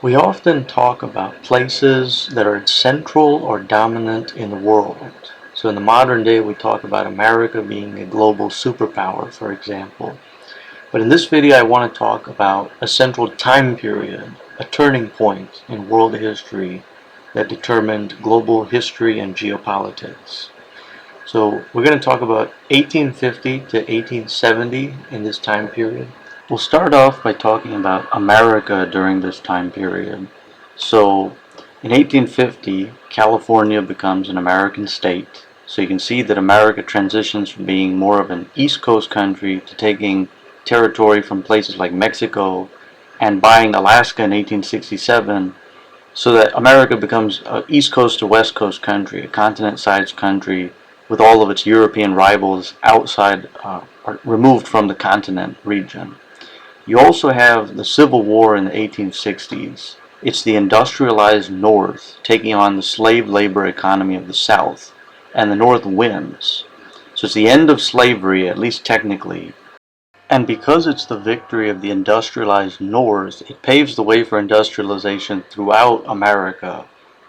We often talk about places that are central or dominant in the world. So in the modern day, we talk about America being a global superpower, for example. But in this video, I want to talk about a central time period, a turning point in world history that determined global history and geopolitics. So we're going to talk about 1850 to 1870 in this time period. We'll start off by talking about America during this time period. So in 1850, California becomes an American state. So you can see that America transitions from being more of an East Coast country to taking territory from places like Mexico and buying Alaska in 1867, so that America becomes an East Coast to West Coast country, a continent-sized country with all of its European rivals outside or removed from the continent region. You also have the Civil War in the 1860s. It's the industrialized North taking on the slave labor economy of the South, and the North wins. So it's the end of slavery, at least technically. And because it's the victory of the industrialized North, it paves the way for industrialization throughout America.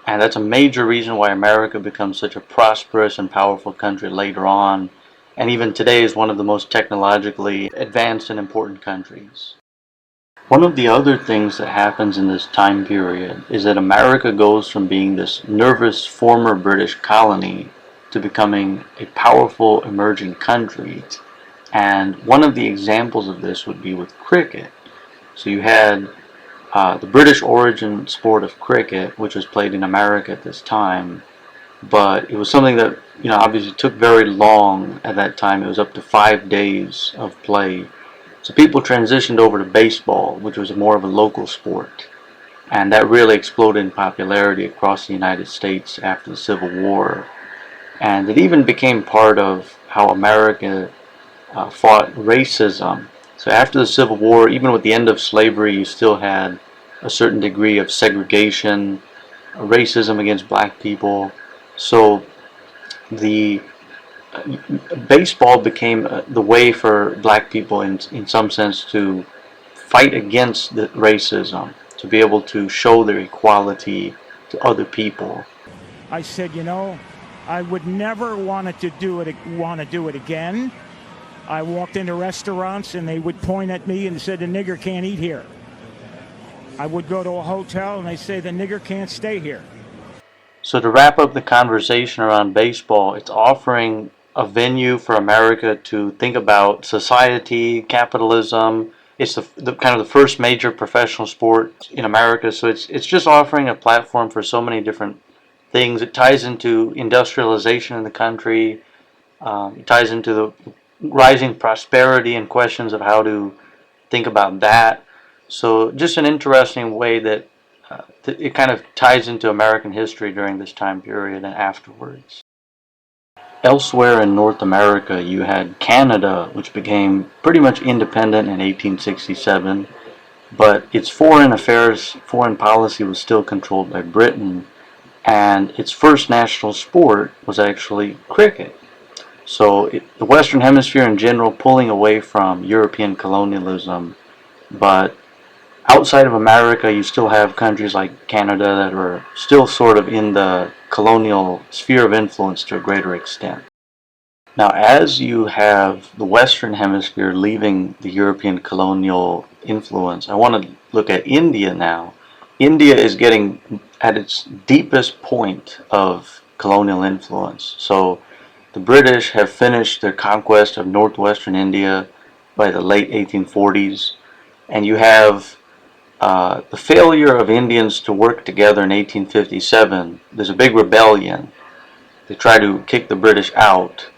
And that's a major reason why America becomes such a prosperous and powerful country later on, and even today is one of the most technologically advanced and important countries. One of the other things that happens in this time period is that America goes from being this nervous former British colony to becoming a powerful emerging country. And one of the examples of this would be with cricket. So you had the British origin sport of cricket, which was played in America at this time, but it was something that obviously took very long at that time. It was up to 5 days of play. So people transitioned over to baseball, which was more of a local sport, and that really exploded in popularity across the United States after the Civil War. And it even became part of how America fought racism. So after the Civil War, even with the end of slavery, you still had a certain degree of segregation, racism against black people. So the baseball became the way for black people in some sense to fight against the racism, to be able to show their equality to other people. I said, I would never want to do it again. I walked into restaurants and they would point at me and said, the nigger can't eat here. I would go to a hotel and they say, the nigger can't stay here. So to wrap up the conversation around baseball, it's offering a venue for America to think about society, capitalism. It's the kind of the first major professional sport in America. So it's just offering a platform for so many different things. It ties into industrialization in the country. It ties into the rising prosperity and questions of how to think about that. So just an interesting way that it kind of ties into American history during this time period and afterwards. Elsewhere in North America, you had Canada, which became pretty much independent in 1867, but its foreign policy was still controlled by Britain, and its first national sport was actually cricket. So the Western Hemisphere in general pulling away from European colonialism, but outside of America, you still have countries like Canada that are still sort of in the colonial sphere of influence to a greater extent. Now, as you have the Western Hemisphere leaving the European colonial influence, I want to look at India now. India is getting at its deepest point of colonial influence. So the British have finished their conquest of northwestern India by the late 1840s, and you have the failure of Indians to work together in 1857. There's a big rebellion. They try to kick the British out,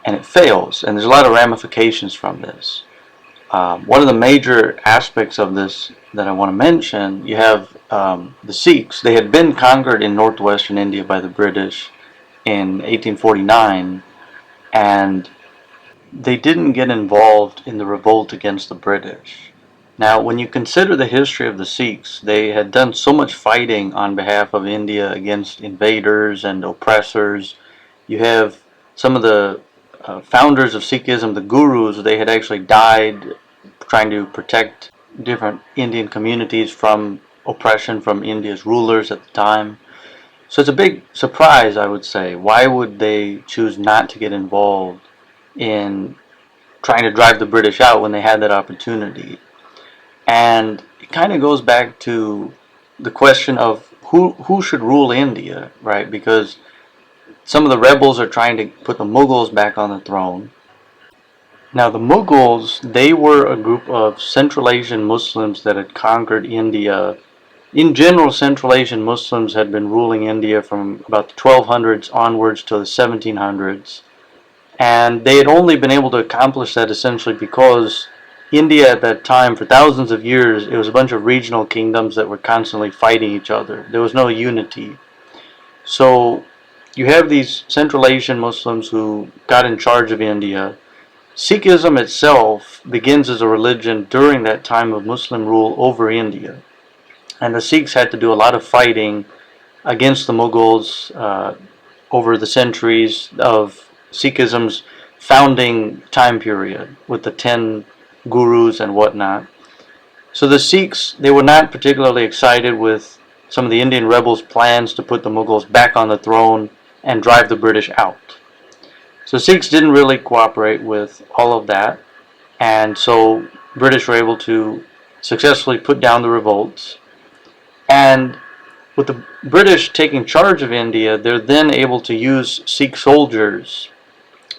and it fails, and there's a lot of ramifications from this. One of the major aspects of this that I want to mention, you have the Sikhs. They had been conquered in northwestern India by the British in 1849, and they didn't get involved in the revolt against the British. Now, when you consider the history of the Sikhs, they had done so much fighting on behalf of India against invaders and oppressors. You have some of the founders of Sikhism, the gurus, they had actually died trying to protect different Indian communities from oppression from India's rulers at the time. So it's a big surprise, I would say. Why would they choose not to get involved in trying to drive the British out when they had that opportunity? And it kind of goes back to the question of who should rule India, right? Because some of the rebels are trying to put the Mughals back on the throne. Now, the Mughals, they were a group of Central Asian Muslims that had conquered India. In general, Central Asian Muslims had been ruling India from about the 1200s onwards to the 1700s. And they had only been able to accomplish that essentially because India at that time, for thousands of years, it was a bunch of regional kingdoms that were constantly fighting each other. There was no unity. So you have these Central Asian Muslims who got in charge of India. Sikhism itself begins as a religion during that time of Muslim rule over India. And the Sikhs had to do a lot of fighting against the Mughals over the centuries of Sikhism's founding time period with the 10 gurus and whatnot. So the Sikhs, they were not particularly excited with some of the Indian rebels' plans to put the Mughals back on the throne and drive the British out. So Sikhs didn't really cooperate with all of that, and so British were able to successfully put down the revolts. And with the British taking charge of India, they're then able to use Sikh soldiers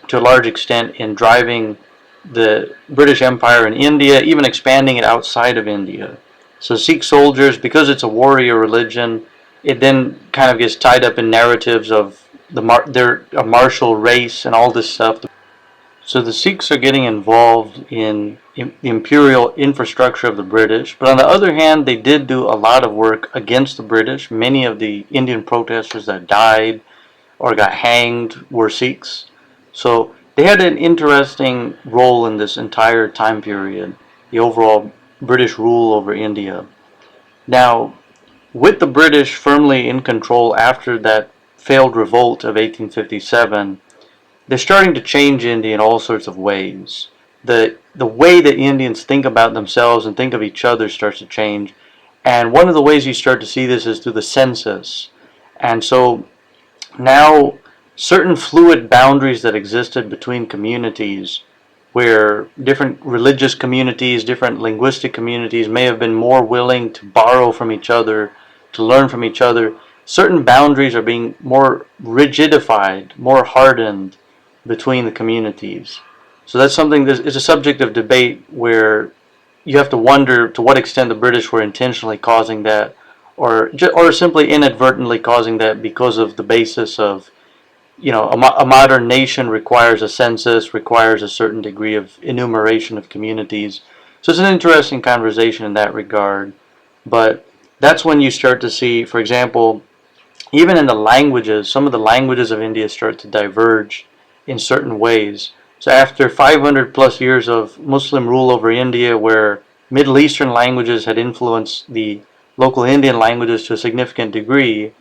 to a large extent in driving the British Empire in India, even expanding it outside of India. So Sikh soldiers, because it's a warrior religion, it then kind of gets tied up in narratives of they're a martial race and all this stuff. So the Sikhs are getting involved in the imperial infrastructure of the British, but on the other hand, they did do a lot of work against the British. Many of the Indian protesters that died or got hanged were Sikhs. So they had an interesting role in this entire time period, the overall British rule over India. Now, with the British firmly in control after that failed revolt of 1857, they're starting to change India in all sorts of ways. The way that Indians think about themselves and think of each other starts to change. And one of the ways you start to see this is through the census. And so now certain fluid boundaries that existed between communities, where different religious communities, different linguistic communities may have been more willing to borrow from each other, to learn from each other, certain boundaries are being more rigidified, more hardened between the communities. So that's something that is a subject of debate where you have to wonder to what extent the British were intentionally causing that, or simply inadvertently causing that because of the basis of, a modern nation requires a census, requires a certain degree of enumeration of communities. So it's an interesting conversation in that regard. But that's when you start to see, for example, even in the languages, some of the languages of India start to diverge in certain ways. So after 500 plus years of Muslim rule over India, where Middle Eastern languages had influenced the local Indian languages to a significant degree,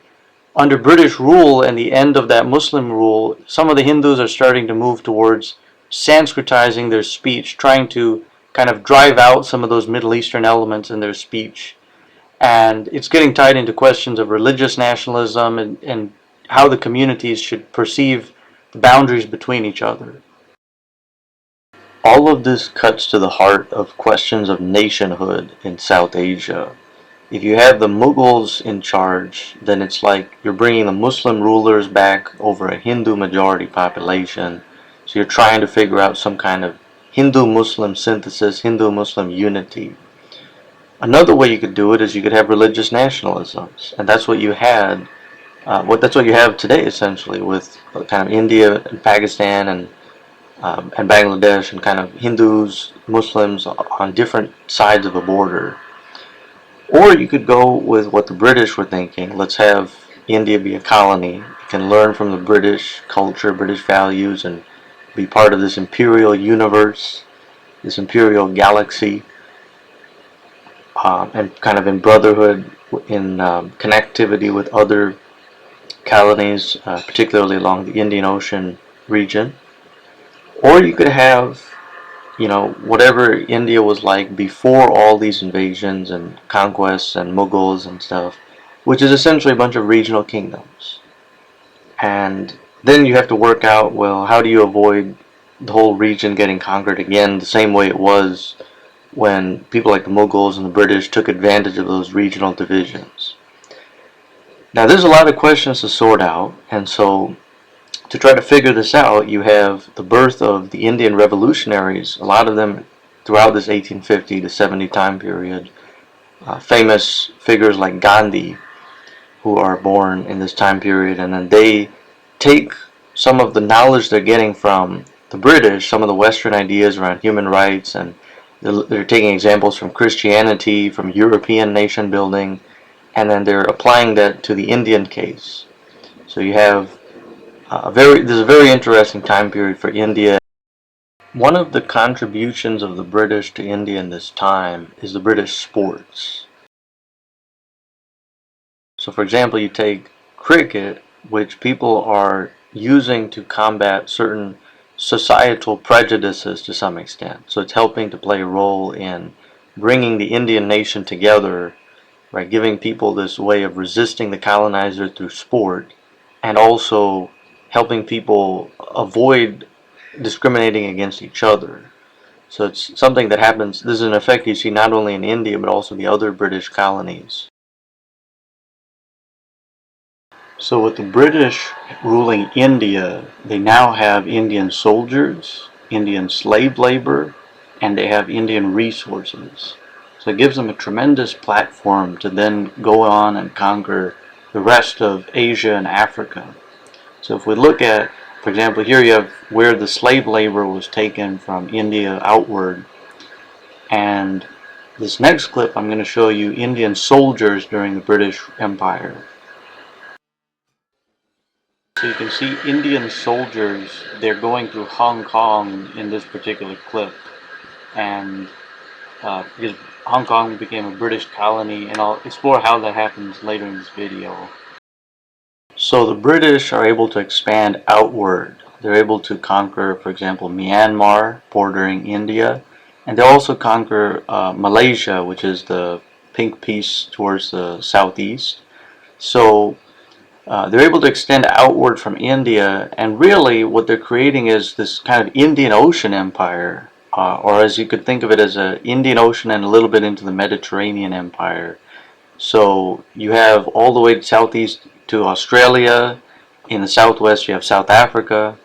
under British rule and the end of that Muslim rule, some of the Hindus are starting to move towards Sanskritizing their speech, trying to kind of drive out some of those Middle Eastern elements in their speech. And it's getting tied into questions of religious nationalism and how the communities should perceive the boundaries between each other. All of this cuts to the heart of questions of nationhood in South Asia. If you have the Mughals in charge, then it's like you're bringing the Muslim rulers back over a Hindu majority population. So you're trying to figure out some kind of Hindu-Muslim synthesis, Hindu-Muslim unity. Another way you could do it is you could have religious nationalisms, and that's what you had. That's what you have today, essentially, with kind of India and Pakistan and Bangladesh and kind of Hindus, Muslims on different sides of a border. Or you could go with what the British were thinking. Let's have India be a colony. You can learn from the British culture, British values, and be part of this imperial universe, this imperial galaxy, and kind of in brotherhood, in connectivity with other colonies, particularly along the Indian Ocean region. Or you could have whatever India was like before all these invasions and conquests and Mughals and stuff, which is essentially a bunch of regional kingdoms. And then you have to work out, well, how do you avoid the whole region getting conquered again the same way it was when people like the Mughals and the British took advantage of those regional divisions. Now, there's a lot of questions to sort out, and so to try to figure this out, you have the birth of the Indian revolutionaries, a lot of them throughout this 1850 to 70 time period. Famous figures like Gandhi, who are born in this time period, and then they take some of the knowledge they're getting from the British, some of the Western ideas around human rights, and they're taking examples from Christianity, from European nation building, and then they're applying that to the Indian case. So you have this is a very interesting time period for India. One of the contributions of the British to India in this time is the British sports. So for example, you take cricket, which people are using to combat certain societal prejudices to some extent. So it's helping to play a role in bringing the Indian nation together, right? Giving people this way of resisting the colonizer through sport, and also helping people avoid discriminating against each other. So it's something that happens, this is an effect you see not only in India but also the other British colonies. So with the British ruling India, they now have Indian soldiers, Indian slave labor, and they have Indian resources. So it gives them a tremendous platform to then go on and conquer the rest of Asia and Africa. So if we look at, for example, here you have where the slave labor was taken from India outward, and this next clip I'm going to show you Indian soldiers during the British Empire. So you can see Indian soldiers, they're going through Hong Kong in this particular clip, and because Hong Kong became a British colony, and I'll explore how that happens later in this video. So the British are able to expand outward. They're able to conquer, for example, Myanmar, bordering India, and they also conquer Malaysia, which is the pink piece towards the southeast. So they're able to extend outward from India, and really what they're creating is this kind of Indian Ocean empire, or as you could think of it as an Indian Ocean and a little bit into the Mediterranean empire. So you have all the way to southeast to Australia. In the southwest you have South Africa,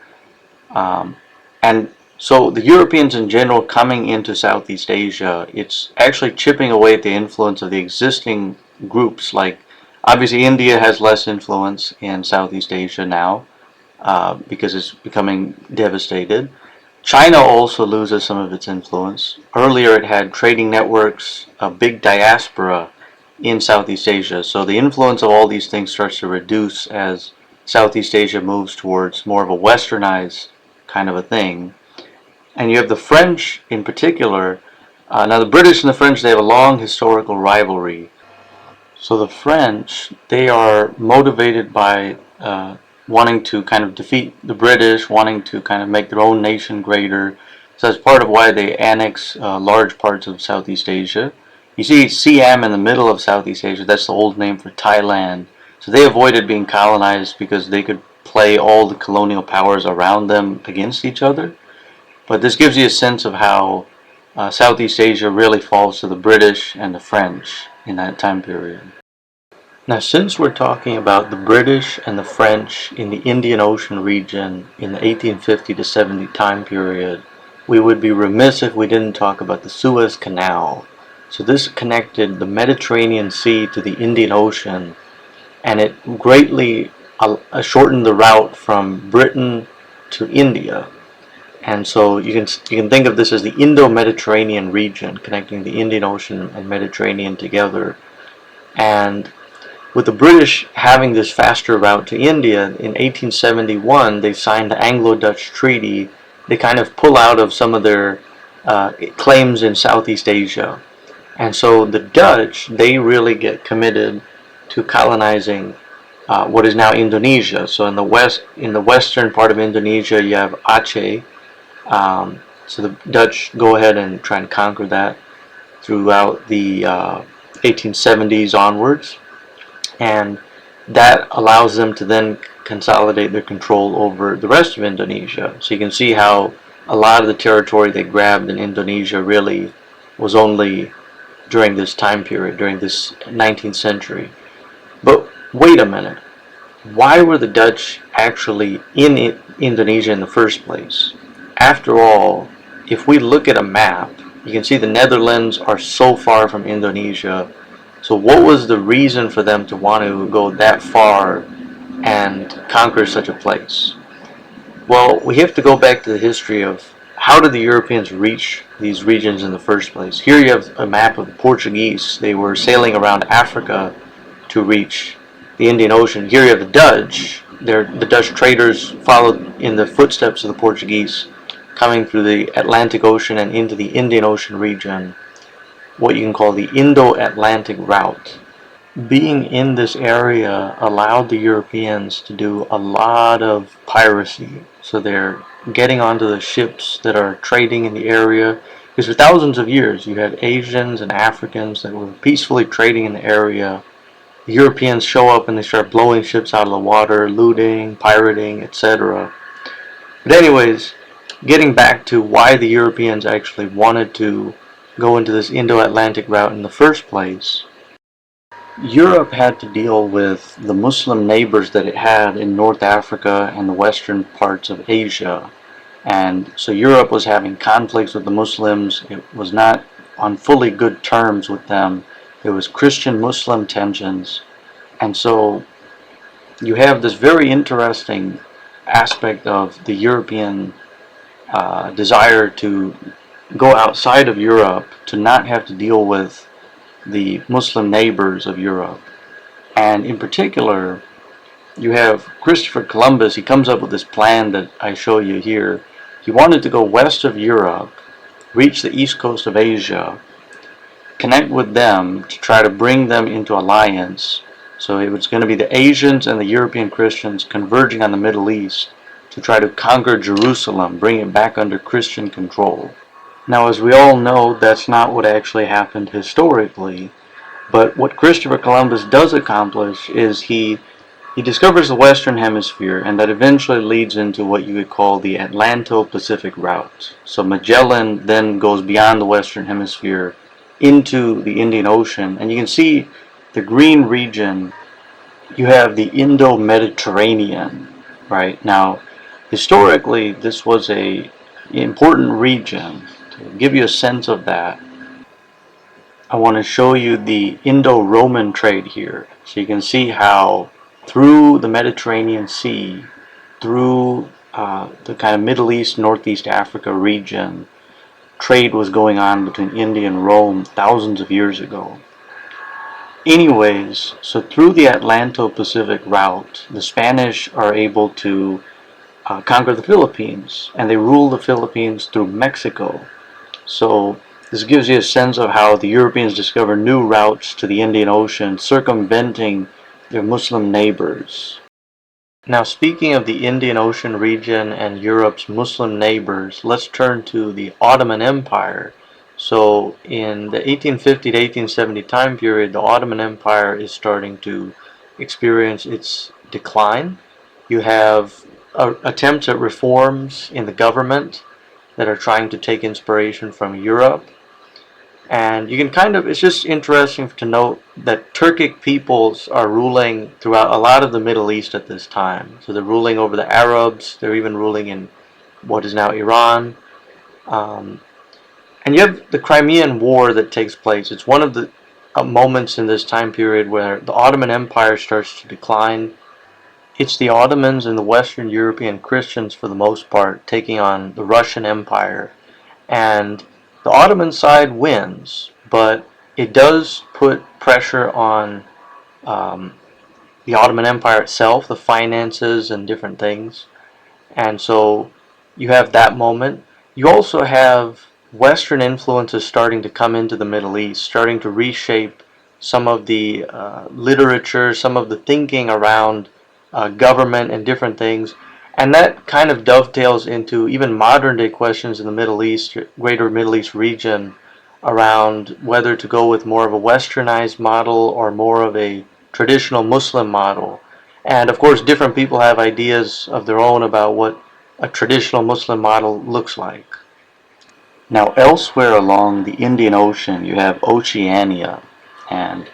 and so the Europeans in general coming into Southeast Asia, it's actually chipping away at the influence of the existing groups. Like obviously India has less influence in Southeast Asia now because it's becoming devastated. China also loses some of its influence. Earlier it had trading networks, a big diaspora in Southeast Asia. So the influence of all these things starts to reduce as Southeast Asia moves towards more of a westernized kind of a thing. And you have the French in particular. Now the British and the French, they have a long historical rivalry. So the French, they are motivated by wanting to kind of defeat the British, wanting to kind of make their own nation greater. So that's part of why they annex large parts of Southeast Asia. You see Siam in the middle of Southeast Asia, that's the old name for Thailand. So they avoided being colonized because they could play all the colonial powers around them against each other. But this gives you a sense of how Southeast Asia really falls to the British and the French in that time period. Now, since we're talking about the British and the French in the Indian Ocean region in the 1850 to 70 time period, we would be remiss if we didn't talk about the Suez Canal. So this connected the Mediterranean Sea to the Indian Ocean, and it greatly shortened the route from Britain to India. And so you can think of this as the Indo-Mediterranean region, connecting the Indian Ocean and Mediterranean together. And with the British having this faster route to India, in 1871 they signed the Anglo-Dutch Treaty. They kind of pull out of some of their claims in Southeast Asia. And so the Dutch, they really get committed to colonizing what is now Indonesia. So in the western part of Indonesia, you have Aceh. So the Dutch go ahead and try and conquer that throughout the 1870s onwards, and that allows them to then consolidate their control over the rest of Indonesia. So you can see how a lot of the territory they grabbed in Indonesia really was only during this time period, during this 19th century. But wait a minute, why were the Dutch actually in Indonesia in the first place? After all, if we look at a map, you can see the Netherlands are so far from Indonesia. So what was the reason for them to want to go that far and conquer such a place? Well, we have to go back to the history of how did the Europeans reach these regions in the first place. Here you have a map of the Portuguese. They were sailing around Africa to reach the Indian Ocean. Here you have the Dutch. The Dutch traders followed in the footsteps of the Portuguese, coming through the Atlantic Ocean and into the Indian Ocean region, what you can call the Indo-Atlantic route. Being in this area allowed the Europeans to do a lot of piracy. So they're getting onto the ships that are trading in the area, because for thousands of years you had Asians and Africans that were peacefully trading in the area. The Europeans show up and they start blowing ships out of the water, looting, pirating, etc. But anyways, getting back to why the Europeans actually wanted to go into this Indo-Atlantic route in the first place, Europe had to deal with the Muslim neighbors that it had in North Africa and the western parts of Asia. And so Europe was having conflicts with the Muslims. It was not on fully good terms with them. There was Christian-Muslim tensions. And so you have this very interesting aspect of the European desire to go outside of Europe, to not have to deal with the Muslim neighbors of Europe. And in particular, you have Christopher Columbus. He comes up with this plan that I show you here. He wanted to go west of Europe, reach the east coast of Asia, connect with them to try to bring them into alliance. So it was going to be the Asians and the European Christians converging on the Middle East to try to conquer Jerusalem, bring it back under Christian control. Now, as we all know, that's not what actually happened historically, but what Christopher Columbus does accomplish is he discovers the Western Hemisphere, and that eventually leads into what you would call the Atlanto-Pacific route. So Magellan then goes beyond the Western Hemisphere into the Indian Ocean, and you can see the green region. You have the Indo-Mediterranean, right? Now, historically, this was an important region. To give you a sense of that, I want to show you the Indo-Roman trade here. So you can see how through the Mediterranean Sea, through the kind of Middle East, Northeast Africa region, trade was going on between India and Rome thousands of years ago. Anyways, so through the Atlanto-Pacific route, the Spanish are able to conquer the Philippines, and they rule the Philippines through Mexico. So this gives you a sense of how the Europeans discover new routes to the Indian Ocean, circumventing their Muslim neighbors. Now, speaking of the Indian Ocean region and Europe's Muslim neighbors, let's turn to the Ottoman Empire. So in the 1850 to 1870 time period, the Ottoman Empire is starting to experience its decline. You have attempts at reforms in the government that are trying to take inspiration from Europe. And you can it's just interesting to note that Turkic peoples are ruling throughout a lot of the Middle East at this time. So they're ruling over the Arabs, they're even ruling in what is now Iran. And you have the Crimean War that takes place. It's one of the moments in this time period where the Ottoman Empire starts to decline. It's the Ottomans and the Western European Christians, for the most part, taking on the Russian Empire. And the Ottoman side wins, but it does put pressure on the Ottoman Empire itself, the finances and different things. And so you have that moment. You also have Western influences starting to come into the Middle East, starting to reshape some of the literature, some of the thinking around government and different things. And that kind of dovetails into even modern day questions in the Middle East, greater Middle East region, around whether to go with more of a westernized model or more of a traditional Muslim model. And of course, different people have ideas of their own about what a traditional Muslim model looks like. Now, elsewhere along the Indian Ocean, you have Oceania, and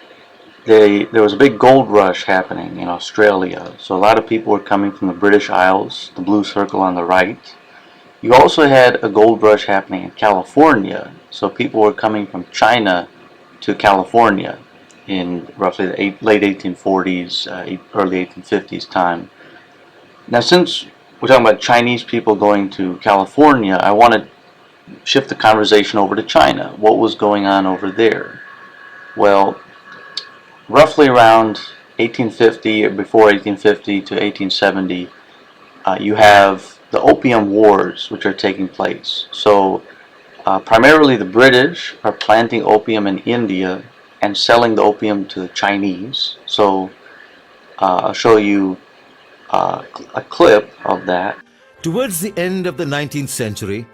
there was a big gold rush happening in Australia. So a lot of people were coming from the British Isles, the blue circle on the right. You also had a gold rush happening in California. So people were coming from China to California in roughly the late 1840s, early 1850s time. Now, since we're talking about Chinese people going to California, I want to shift the conversation over to China. What was going on over there? Well, roughly around 1850 or before 1850 to 1870, you have the Opium Wars, which are taking place. So primarily the British are planting opium in India and selling the opium to the Chinese. So I'll show you a clip of that. Towards the end of the 19th century,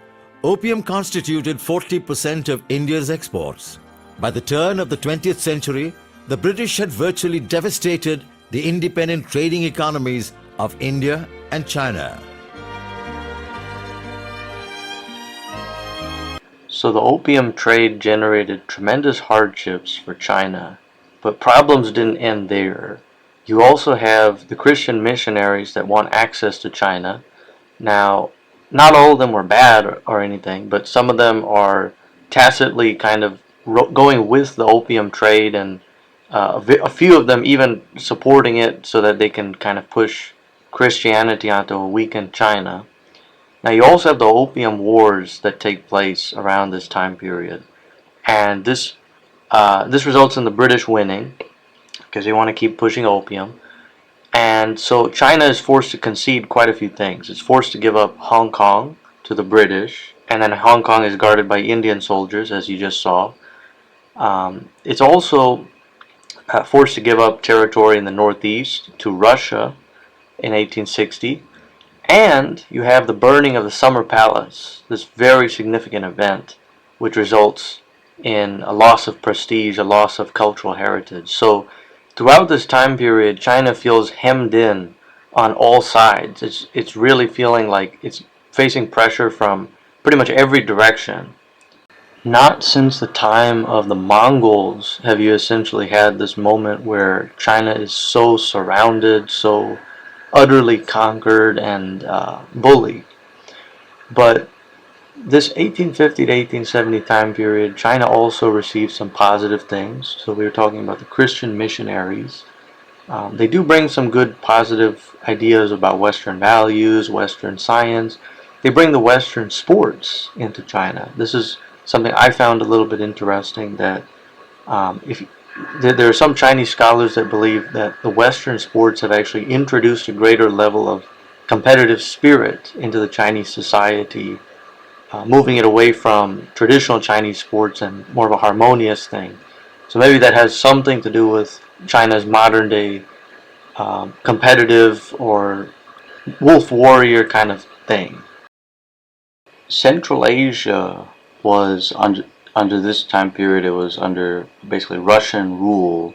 opium constituted 40% of India's exports. By the turn of the 20th century, the British had virtually devastated the independent trading economies of India and China. So the opium trade generated tremendous hardships for China, but problems didn't end there. You also have the Christian missionaries that want access to China. Now, not all of them were bad or anything, but some of them are tacitly kind of going with the opium trade, and a few of them even supporting it so that they can kind of push Christianity onto a weakened China. Now you also have the Opium Wars that take place around this time period, and this results in the British winning because they want to keep pushing opium. And so China is forced to concede quite a few things. It's forced to give up Hong Kong to the British, and then Hong Kong is guarded by Indian soldiers, as you just saw. It's also forced to give up territory in the northeast to Russia in 1860. And you have the burning of the Summer Palace, this very significant event, which results in a loss of prestige, a loss of cultural heritage. So throughout this time period, China feels hemmed in on all sides. It's really feeling like it's facing pressure from pretty much every direction. Not since the time of the Mongols have you essentially had this moment where China is so surrounded, so utterly conquered and bullied. But this 1850 to 1870 time period, China also received some positive things. So we were talking about the Christian missionaries. They do bring some good positive ideas about Western values, Western science. They bring the Western sports into China. This is something I found a little bit interesting, that there are some Chinese scholars that believe that the Western sports have actually introduced a greater level of competitive spirit into the Chinese society, moving it away from traditional Chinese sports and more of a harmonious thing. So maybe that has something to do with China's modern day competitive or wolf warrior kind of thing. Central Asia was under this time period, it was under basically Russian rule,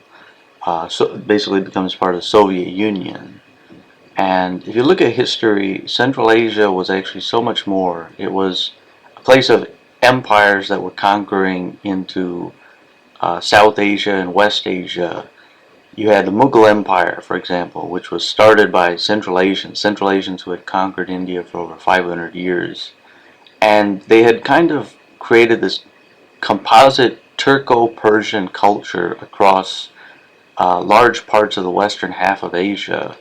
so basically becomes part of the Soviet Union. And if you look at history, Central Asia was actually so much more. It was a place of empires that were conquering into South Asia and West Asia. You had the Mughal Empire, for example, which was started by Central Asians who had conquered India for over 500 years. And they had kind of created this composite Turco-Persian culture across large parts of the western half of Asia.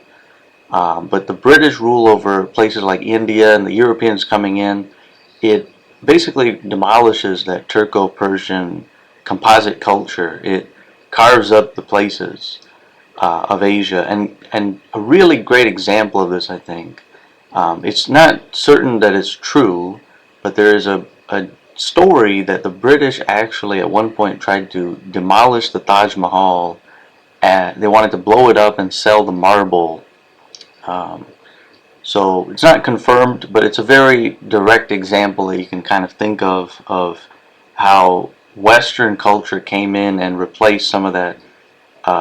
But the British rule over places like India and the Europeans coming in, it basically demolishes that Turco-Persian composite culture. It carves up the places of Asia. And a really great example of this, I think, it's not certain that it's true, but there is a story that the British actually at one point tried to demolish the Taj Mahal, and they wanted to blow it up and sell the marble. So it's not confirmed, but it's a very direct example that you can kind of think of how Western culture came in and replaced some of that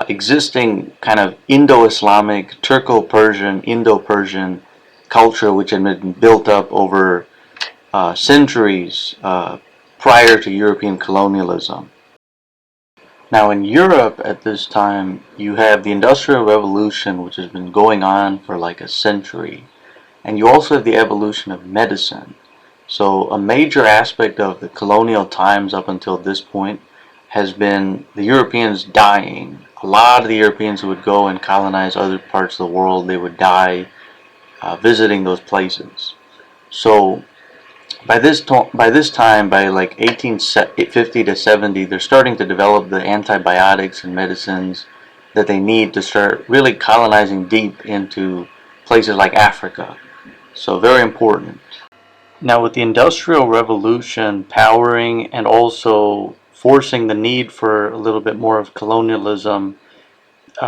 existing kind of Indo-Islamic, Turco-Persian, Indo-Persian culture, which had been built up over centuries prior to European colonialism. Now in Europe at this time, you have the Industrial Revolution, which has been going on for like a century. And you also have the evolution of medicine. So a major aspect of the colonial times up until this point has been the Europeans dying. A lot of the Europeans who would go and colonize other parts of the world, they would die visiting those places. So by this time, by like 1850 to 70, they're starting to develop the antibiotics and medicines that they need to start really colonizing deep into places like Africa. So very important. Now with the Industrial Revolution powering and also forcing the need for a little bit more of colonialism,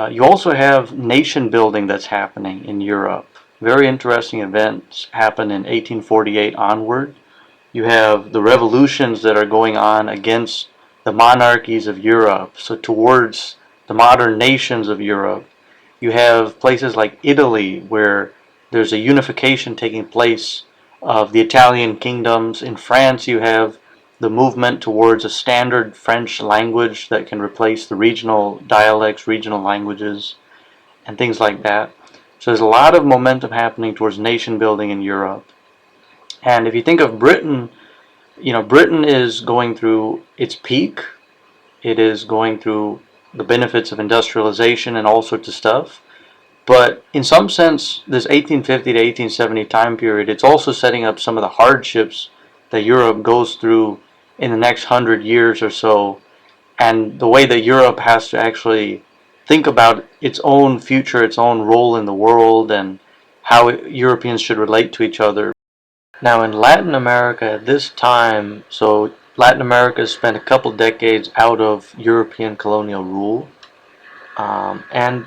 you also have nation building that's happening in Europe. Very interesting events happen in 1848 onward. You have the revolutions that are going on against the monarchies of Europe, so towards the modern nations of Europe. You have places like Italy where there's a unification taking place of the Italian kingdoms. In France you have the movement towards a standard French language that can replace the regional dialects, regional languages, and things like that. So there's a lot of momentum happening towards nation building in Europe. And if you think of Britain, Britain is going through its peak. It is going through the benefits of industrialization and all sorts of stuff. But in some sense, this 1850 to 1870 time period, it's also setting up some of the hardships that Europe goes through in the next 100 years or so, and the way that Europe has to actually think about its own future, its own role in the world, and how Europeans should relate to each other. Now in Latin America at this time, so Latin America has spent a couple decades out of European colonial rule, and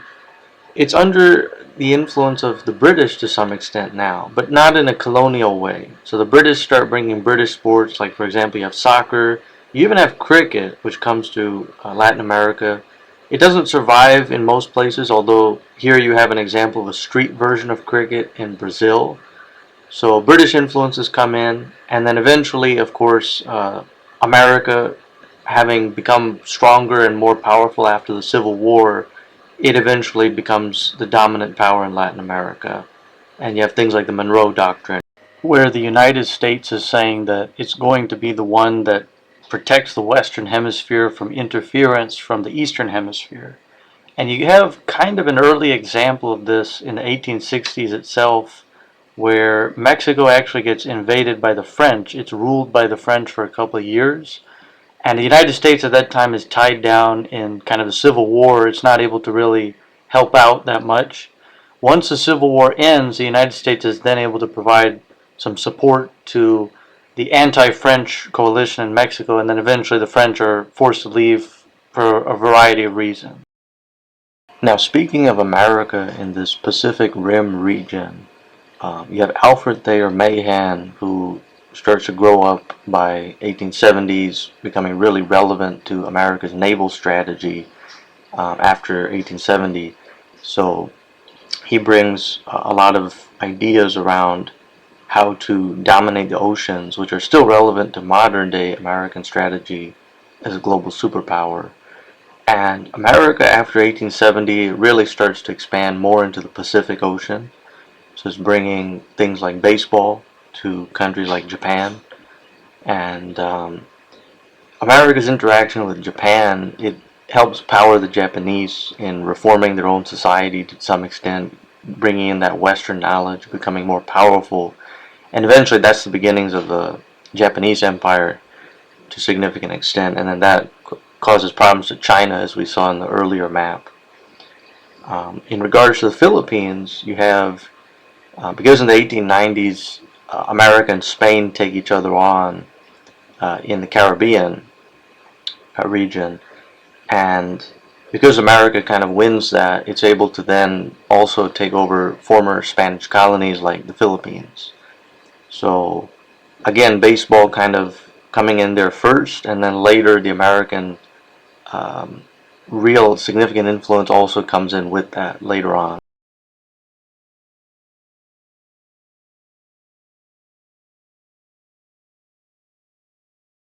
it's under the influence of the British to some extent now, but not in a colonial way. So the British start bringing British sports, like for example you have soccer, you even have cricket, which comes to Latin America. It doesn't survive in most places, although here you have an example of a street version of cricket in Brazil. So British influences come in, and then eventually, of course, America, having become stronger and more powerful after the Civil War, it eventually becomes the dominant power in Latin America. And you have things like the Monroe Doctrine, where the United States is saying that it's going to be the one that protects the Western Hemisphere from interference from the Eastern Hemisphere. And you have kind of an early example of this in the 1860s itself, where Mexico actually gets invaded by the French. It's ruled by the French for a couple of years. And the United States at that time is tied down in kind of the Civil War. It's not able to really help out that much. Once the Civil War ends, the United States is then able to provide some support to the anti-French coalition in Mexico, and then eventually the French are forced to leave for a variety of reasons. Now speaking of America in this Pacific Rim region, you have Alfred Thayer Mahan, who starts to grow up by 1870s, becoming really relevant to America's naval strategy after 1870. So he brings a lot of ideas around how to dominate the oceans, which are still relevant to modern day American strategy as a global superpower. And America after 1870 really starts to expand more into the Pacific Ocean. So it's bringing things like baseball to countries like Japan. And America's interaction with Japan, it helps power the Japanese in reforming their own society to some extent, bringing in that Western knowledge, becoming more powerful. And eventually that's the beginnings of the Japanese Empire to a significant extent. And then that causes problems to China, as we saw in the earlier map. In regards to the Philippines, you have because in the 1890s, America and Spain take each other on in the Caribbean region, and because America kind of wins that, it's able to then also take over former Spanish colonies like the Philippines. So again, baseball kind of coming in there first, and then later the American real significant influence also comes in with that later on.